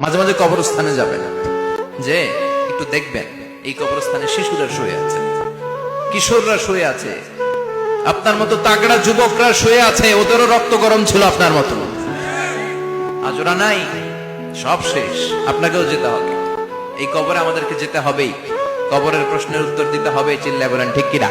মাঝে মাঝে কবরস্থানে যাবেন, যে একটু দেখবেন এই কবরস্থানে শিশুরা শুয়ে আছে, কিশোররা শুয়ে আছে, আপনার মতো তাগড়া যুবকরা শুয়ে আছে, ওদেরও রক্ত গরম ছিল আপনার মতো। আজ ওরা নাই, সব শেষ। আপনাকেও যেতে হবে, এই কবরে আমাদেরকে যেতে হবেই, কবরের প্রশ্নের উত্তর দিতে হবে। চিল্লায় বলেন ঠিক কিনা?